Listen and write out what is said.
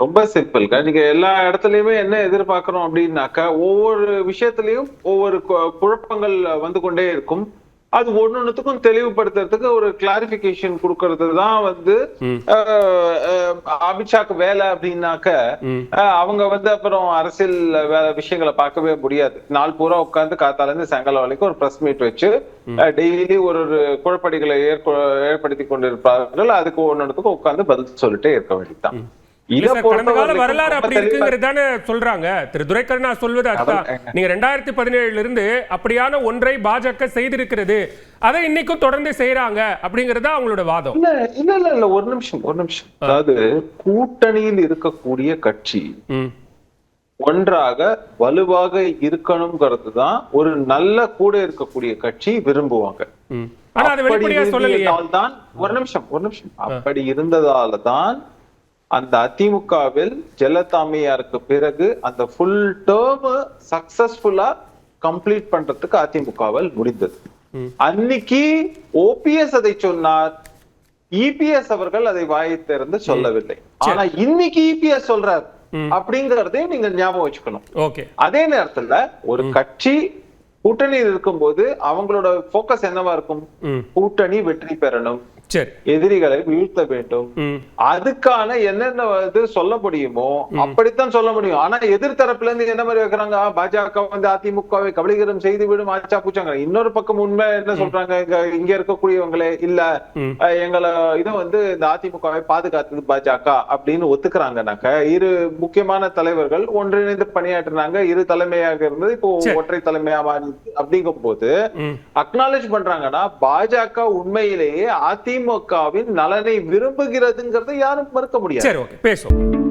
ரொம்ப சிம்பிள்ங்க. நீங்க எல்லா இடத்துலயுமே என்ன எதிர்பார்க்கிறோம் அப்படின்னாக்கா, ஒவ்வொரு விஷயத்திலயும் ஒவ்வொரு குழப்பங்கள் வந்து கொண்டே இருக்கும். அது ஒன்னொன்னுத்துக்கும் தெளிவுபடுத்துறதுக்கு ஒரு கிளாரிபிகேஷன் கொடுக்கறது தான் வந்து அமித்ஷாக்கு வேலை அப்படின்னாக்க, அவங்க வந்து அப்புறம் அரசியல் விஷயங்களை பார்க்கவே முடியாது. நாள் பூரா உட்கார்ந்து காத்தால இருந்து சாயங்காலம் வரைக்கும் ஒரு பிரஸ் மீட் வச்சு டெய்லி ஒரு குழப்படிகளை ஏற்படுத்தி கொண்டிருப்பார்கள். அதுக்கு ஒன்னொன்னுத்துக்கும் உட்கார்ந்து பதில் சொல்லிட்டே இருக்க வேண்டியதுதான். கடந்த கால வரலாறு அப்படி இருக்குங்கிறதானே சொல்றாங்க. திரு துரைக்கண்ணா சொல்வது அதுதான். நீங்க 2017 இருந்து அப்படியான ஒன்றை பாஜக செய்திருக்கிறது, அதை இன்னைக்கும் தொடர்ந்து செய்யறாங்க அப்படிங்கறது அவங்களோட வாதம். இல்ல ஒரு நிமிஷம். அதாவது கூட்டணியில் இருக்கக்கூடிய கட்சி ஒன்றாக வலுவாக இருக்கணும்ங்கிறது தான் ஒரு நல்ல கூட இருக்கக்கூடிய கட்சி விரும்புவாங்க. ஒரு நிமிஷம் அப்படி இருந்ததால தான் அந்த அதிமுகவில் ஜெயலலிதாமையாருக்கு பிறகு அந்த ஃபுல் டேர்ம் சக்சஸ்ஃபுல்லா கம்ப்ளீட் பண்றதுக்கு அதிமுகவில் முடிந்தது. அன்னைக்கு ஓபிஎஸ் அதை சொன்னார், இபிஎஸ் அவர்கள் அதை வாயை திறந்து சொல்லவில்லை. ஆனா இன்னைக்கு இபிஎஸ் சொல்றார் அப்படிங்கறதையும் நீங்க ஞாபகம் வச்சுக்கணும். அதே நேரத்துல ஒரு கட்சி கூட்டணியில் இருக்கும்போது அவங்களோட போக்கஸ் என்னவா இருக்கும்? கூட்டணி வெற்றி பெறணும், எதிரிகளை வீழ்த்த வேண்டும், அதுக்கான என்னென்ன சொல்ல முடியுமோ அப்படித்தான் சொல்ல முடியும். ஆனா எதிர்த்தரப்புல இருந்து என்ன மாதிரி வைக்கிறாங்க, பாஜக வந்து அதிமுகவை கபலீகரம் செய்து விடும் ஆச்சா பூச்சாங்க. இன்னொரு பக்கம் உண்மை என்ன சொல்றாங்க, இங்க இருக்கக்கூடியவங்களே இல்ல எங்களை இதை வந்து இந்த அதிமுகவை பாதுகாத்தது பாஜக அப்படின்னு ஒத்துக்கிறாங்கனாக்க, இரு முக்கியமான தலைவர்கள் ஒன்றிணைந்து பணியாற்றினாங்க, இரு தலைமையாக இருந்தது இப்போ ஒற்றை தலைமையா மாறி அப்படிங்கும் போது அக்னாலேஜ் பண்றாங்கன்னா பாஜக உண்மையிலேயே அதிமுகவின் நலனை விரும்புகிறதுங்கிறத யாரும் மறுக்க முடியாது. சரி, ஓகே, பேசுவோம்.